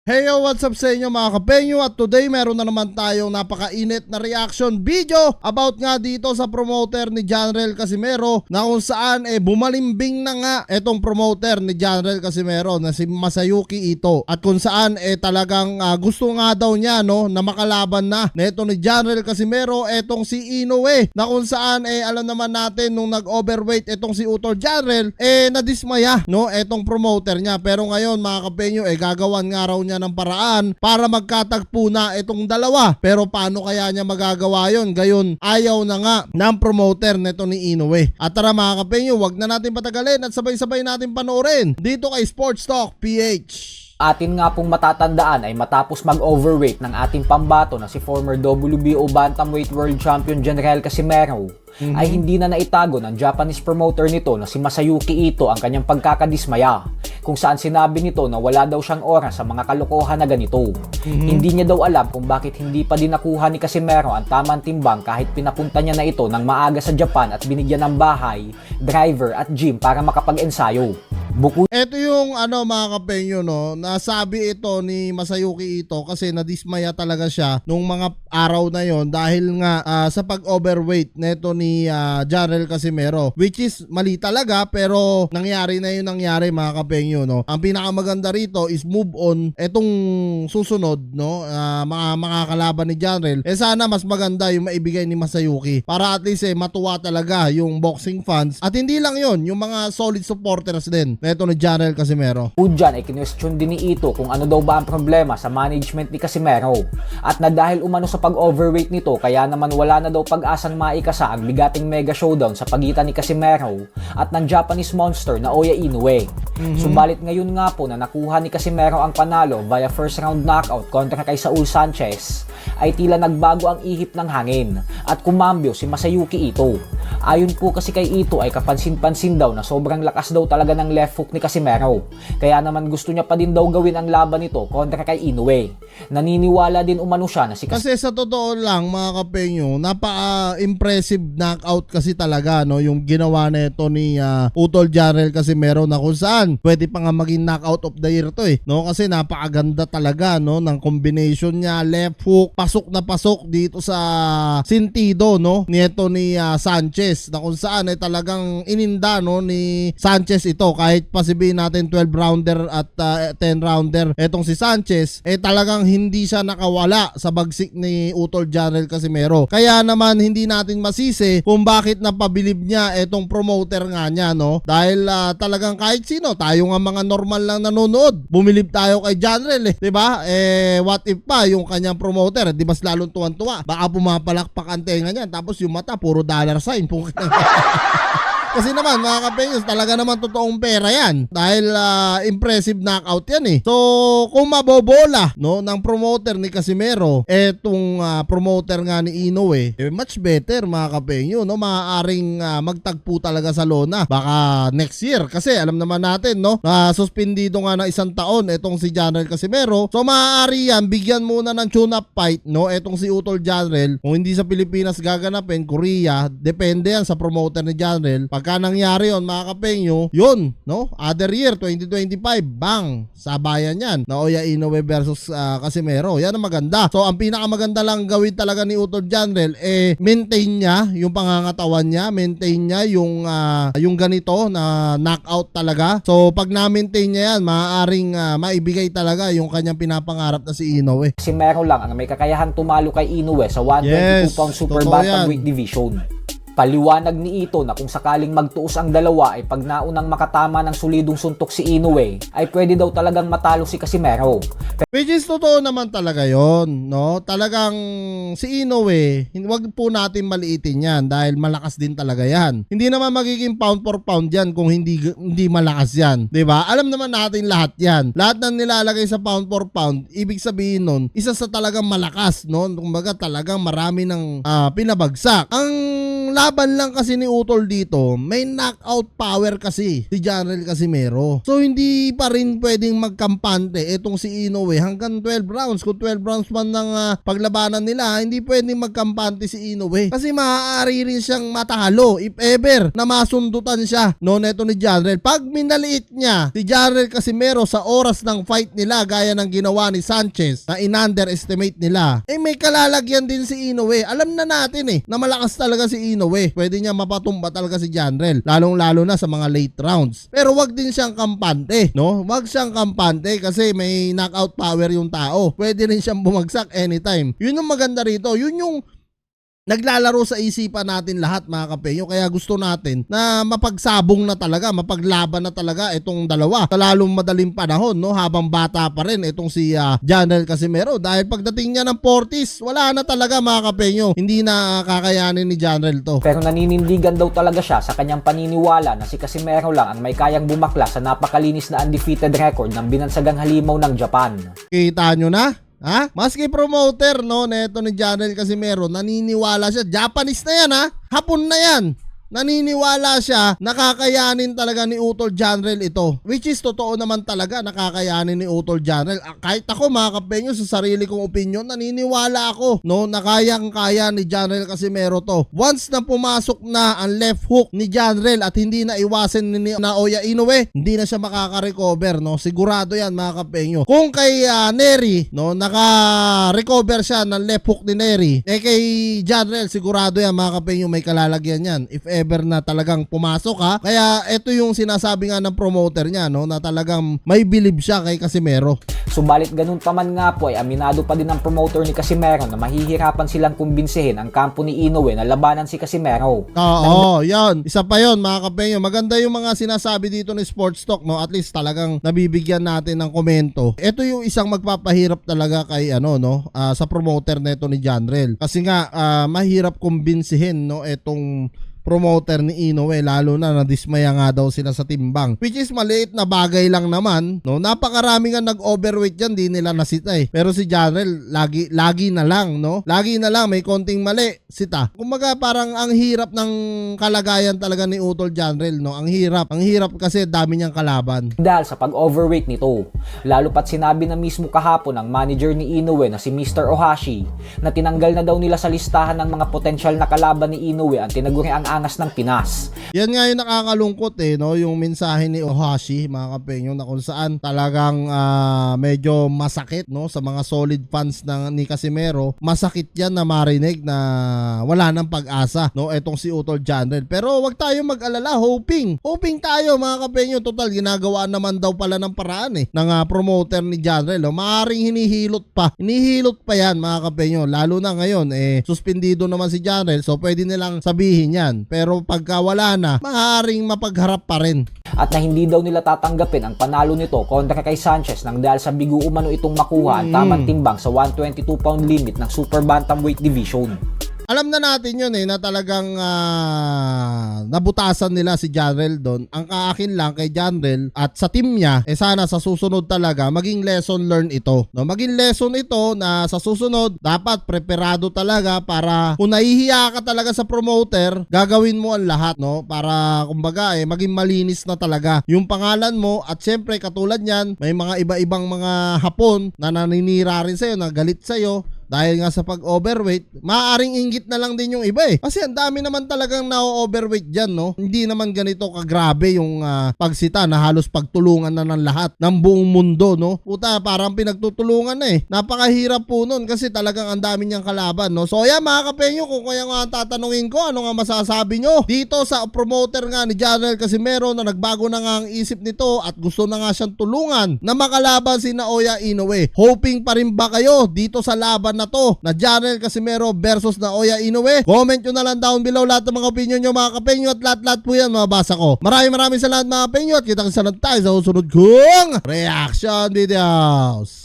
Hey yo, what's up sa inyo mga kapenyo, at today meron na naman tayong napakainit na reaction video about nga dito sa promoter ni Janrel Casimero, na kung saan bumalimbing na nga etong promoter ni Janrel Casimero na si Masayuki Ito, at kung saan talagang gusto nga daw niya na makalaban na neto ni Janrel Casimero etong si Inoue, na kung saan alam naman natin nung nag-overweight etong si Utol Janrel nadismaya etong promoter niya, pero ngayon mga kapenyo gagawan nga raw niya ng paraan para magkatagpo na itong dalawa. Pero paano kaya niya magagawa yon? Gayon ayaw na nga ng promoter neto ni Inoue. At tara mga kapenyo, wag na natin patagalin at sabay-sabay natin panoorin dito kay Sports Talk PH. Atin nga pong matatandaan ay matapos mag-overweight ng ating pambato na si former WBO Bantamweight World Champion Janrel Casimero, ay hindi na naitago ng Japanese promoter nito na si Masayuki Ito ang kanyang pagkakadismaya, kung saan sinabi nito na wala daw siyang oras sa mga kalokohan na ganito. Hindi niya daw alam kung bakit hindi pa din nakuha ni Casimero ang tamang timbang kahit pinapunta niya na ito ng maaga sa Japan at binigyan ng bahay, driver at gym para makapag-ensayo. Ito yung mga kapenyo nasabi ito ni Masayuki Ito kasi nadismaya talaga siya nung mga araw na yon dahil nga sa pag-overweight neto ni Janrel Casimero, which is mali talaga, pero nangyari na yung nangyari mga kapenyo. Ang pinakamaganda rito is move on etong susunod mga makakalaban ni Janrel. Sana mas maganda yung maibigay ni Masayuki para at least matuwa talaga yung boxing fans, at hindi lang yon, yung mga solid supporters din neto ni Janrel Casimero. Dyan ay kinwestiyon din ni Ito kung ano daw ba ang problema sa management ni Casimero, at na dahil umano sa pag-overweight nito kaya naman wala na daw pag-asang maikasa ang bigating mega showdown sa pagitan ni Casimero at ng Japanese monster na Oya Inoue. Subalit ngayon nga po na nakuha ni Casimero ang panalo via first round knockout kontra kay Saul Sanchez, ay tila nagbago ang ihip ng hangin at kumambyo si Masayuki Ito. Ayon po kasi kay Ito ay kapansin-pansin daw na sobrang lakas daw talaga ng left hook ni Casimero, kaya naman gusto niya pa din daw gawin ang laban nito kontra kay Inoue. Naniniwala din umano siya na si Kasi sa totoo lang mga kapenyo, napaka-impressive knockout kasi talaga yung ginawa nito ni Utol Janrel Casimero, na kung saan pwede pa nga maging knockout of the year to kasi napakaganda talaga ng combination niya, left hook, pasok na pasok dito sa sentido nito ni Sanchez, na kung saan talagang ininda ni Sanchez ito. Kahit pasibihin natin 12 rounder at 10 rounder etong si Sanchez, talagang hindi siya nakawala sa bagsik ni Utol Janrel Casimero. Kaya naman hindi natin masisi kung bakit napabilib niya etong promoter nga niya dahil talagang kahit sino, tayo nga mga normal lang nanonood, bumilib tayo kay Janrel diba? What if pa yung kanyang promoter, di mas lalong tuwan-tuwa, baka pumapalakpak ang tenga niya tapos yung mata puro dollar sign. Kasi naman mga kapenyos, talaga naman totoong pera yan dahil impressive knockout yan So kung mabobola ng promoter ni Casimero etong promoter nga ni Inoue, much better mga kapenyo, maaaring magtagpo talaga sa lona baka next year, kasi alam naman natin na suspendido nga ng 1 taon etong si Janrel Casimero. So maaari yan, bigyan muna ng tune-up fight etong si Utol Janrel. Kung hindi sa Pilipinas gaganapin, Korea, depende yan sa promoter ni Janrel. Pagka nangyari yon mga kapenyo, yun other year 2025, bang, sabayan yan na Oya Inoue versus Casimero. Yan ang maganda. So ang pinakamaganda lang gawin talaga ni Utol Janrel, maintain niya yung pangangatawan niya, maintain niya yung ganito na knockout talaga. So pag na-maintain niya yan, maaaring maibigay talaga yung kanyang pinapangarap na si Inoue. Casimero lang ang may kakayahang tumalo kay Inoue sa 122 pound super bantamweight division. Paliwanag ni Ito na kung sakaling magtuos ang dalawa ay pag naunang makatama ng solidong suntok si Inoue, ay pwede daw talagang matalo si Casimero. Which is totoo naman talaga yon, Talagang si Inoue, wag po natin maliitin yan dahil malakas din talaga yan. Hindi naman magiging pound for pound yan kung hindi malakas yan, 'di ba? Alam naman natin lahat yan. Lahat ng nilalagay sa pound for pound, ibig sabihin nun, isa sa talagang malakas, Kumbaga talagang marami ng pinabagsak. Ang laban lang kasi ni Utol dito, may knockout power kasi si Janrel Casimero. So hindi pa rin pwedeng magkampante itong si Inoue hanggang 12 rounds. Kung 12 rounds man ng paglabanan nila, hindi pwedeng magkampante si Inoue. Kasi maaari rin siyang matalo if ever na masundutan siya neto ni Janrel. Pag minaliit niya si Janrel Casimero sa oras ng fight nila gaya ng ginawa ni Sanchez na in-underestimate nila, may kalalagyan din si Inoue. Alam na natin na malakas talaga si Inoue. Pwede niya mapatumba talaga si Janrel, lalong-lalo na sa mga late rounds. Pero wag din siyang kampante, no? Wag siyang kampante kasi may knockout power yung tao. Pwede rin siyang bumagsak anytime. Yun yung maganda rito. Yun yung naglalaro sa isipan natin lahat mga kapenyo, kaya gusto natin na mapagsabong na talaga, mapaglaban na talaga itong dalawa sa lalong madaling panahon, no? Habang bata pa rin itong si Janrel Casimero, dahil pagdating niya ng 40s, wala na talaga mga kapenyo, hindi na kakayanin ni Janrel to. Pero naninindigan daw talaga siya sa kanyang paniniwala na si Casimero lang ang may kayang bumakla sa napakalinis na undefeated record ng binansagang halimaw ng Japan. Kita nyo na? Maski promoter neto ni Janrel Casimero, naniniwala siya. Japanese na yan Hapon na yan. Naniniwala siya nakakayanin talaga ni Utol Janrel ito. Which is totoo naman talaga, nakakayanin ni Utol Janrel. Kahit ako mga kapenyo, sa sarili kong opinion, naniniwala ako na kayang-kaya ni Janrel Casimero to. Once na pumasok na ang left hook ni Janrel at hindi na iwasan ni Naoya Inoue, hindi na siya makaka-recover. Sigurado yan mga kapenyo. Kung kay Nery naka-recover siya ng left hook ni Nery, kay Janrel sigurado yan mga kapenyo, may kalalagyan yan if ever na talagang pumasok Kaya ito yung sinasabi nga ng promoter niya na talagang may believe siya kay Casimero. Subalit ganun pa man nga po ay aminado pa din ng promoter ni Casimero na mahihirapan silang kumbinsihin ang kampo ni Inoue na labanan si Casimero. Oo, yan. Isa pa yon mga kapenyo. Maganda yung mga sinasabi dito ni Sports Talk, At least talagang nabibigyan natin ng komento. Ito yung isang magpapahirap talaga kay sa promoter neto ni Janrel. Kasi nga mahirap kumbinsihin itong promoter ni Inoue, lalo na nadismaya nga daw sila sa timbang, which is maliit na bagay lang naman, napakarami nga nag-overweight dyan, di nila nasita Pero si Janrel lagi na lang, lagi na lang may konting mali sita. Kumbaga parang ang hirap ng kalagayan talaga ni Utol Janrel, ang hirap kasi dami niyang kalaban dahil sa pag-overweight nito. Lalo pat sinabi na mismo kahapon ng manager ni Inoue na si Mr. Ohashi na tinanggal na daw nila sa listahan ng mga potensyal na kalaban ni Inoue ang tinaguriang angas ng Pinas. Yan nga yung nakakalungkot yung mensahe ni Ohashi mga kapenyo, na kung saan talagang medyo masakit sa mga solid fans ni Casimero. Masakit yan na marinig na wala nang pag-asa etong si Utol Janrel. Pero wag tayo mag-alala, hoping tayo mga kapenyo. Total ginagawa naman daw pala ng paraan ng promoter ni Janrel. Maaring hinihilot pa yan mga kapenyo, lalo na ngayon suspendido naman si Janrel, so pwede nilang sabihin yan. Pero pagka wala na, maaaring mapagharap pa rin. At na hindi daw nila tatanggapin ang panalo nito kontra kay Sanchez nang dahil sa bigo umano itong makuha ang tamang timbang sa 122 pound limit ng super bantamweight division. Alam na natin yun na talagang nabutasan nila si Janrel doon. Ang kaakin lang kay Janrel at sa team niya, sana sa susunod talaga maging lesson learned ito. Maging lesson ito na sa susunod dapat preparado talaga para kung nahihiya ka talaga sa promoter, gagawin mo ang lahat para kumbaga maging malinis na talaga yung pangalan mo. At syempre katulad niyan, may mga iba-ibang mga Hapon na naninira rin sa'yo, na galit sa'yo dahil nga sa pag-overweight. Maaaring inggit na lang din yung iba kasi ang dami naman talagang na-overweight dyan Hindi naman ganito kagrabe yung pagsita na halos pagtulungan na ng lahat ng buong mundo Puta, parang pinagtutulungan na Napakahirap po nun kasi talagang ang dami niyang kalaban So yan mga kapenyo, kung kaya nga tatanungin ko, ano nga masasabi nyo dito sa promoter nga ni Janrel Casimero na nagbago na nga ang isip nito at gusto na nga siyang tulungan na makalaban si Naoya Inoue. Hoping pa rin ba kayo dito sa laban na to na Janrel Casimero versus Naoya Inoue? Comment nyo na lang down below lahat ng mga opinion nyo mga kapenyo, at lahat po yan mabasa ko. Maraming salamat mga kapenyo, at kita-kita tayo sa susunod kong reaction videos.